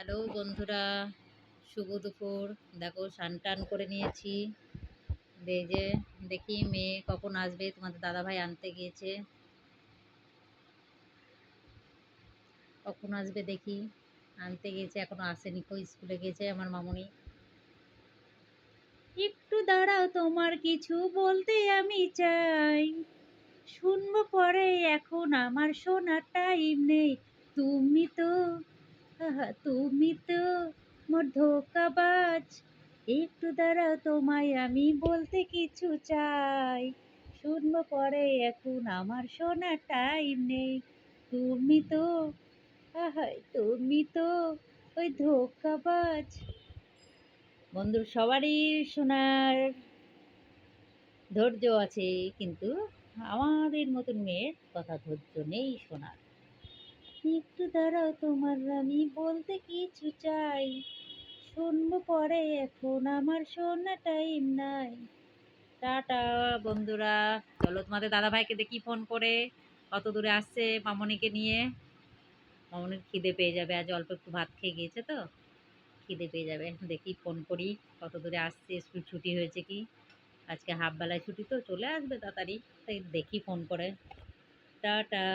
Hello বন্ধুরা, শুভ দুপুর। দেখো স্নান টান করে নিয়েছি। এই যে দেখি মেয়ে কখন আসবে, তোমাদের দাদাভাই আনতে গিয়েছে, কখন আসবে দেখি। আনতে গিয়েছে, এখনো আসেনি, কই স্কুলে গেছে আমার মামুনি। একটু দাঁড়াও, তোমার কিছু বলতে আমি চাই, শুনবো পরে, এখন আমার শোনার টাইম নেই। তুমি তো তুমি তো মোর ধোঁকাবাজ, একটু দাঁড়াও, তোমায় আমি বলতে কিছু চাই, শুনবো পরে, এখন আমার শোনার টাইম নেই। তুমি তো তুমি তো ওই ধোঁকাবাজ। বন্ধুর সবারই শোনার ধৈর্য আছে, কিন্তু আমাদের মতন মেয়ের কথা ধৈর্য নেই শোনার। একটু দাঁড়াও, তোমার আমি বলতে কিছু চাই, শুনবো পরে, এখন আমার শোনা টাইম নাই। টাটা বন্ধুরা। চলো তোমাদের দাদা ভাইকে দেখি ফোন করে, কত দূরে আসছে মামনিকে নিয়ে। মামনির খিদে পেয়ে যাবে, আজ অল্প একটু ভাত খেয়ে গিয়েছে তো, খিদে পেয়ে যাবে। দেখি ফোন করি, কত দূরে আসছে, স্কুল ছুটি হয়েছে কি। আজকে হাফ বেলায় ছুটি তো, চলে আসবে তাড়াতাড়ি, তাই দেখি ফোন করে। টাটা।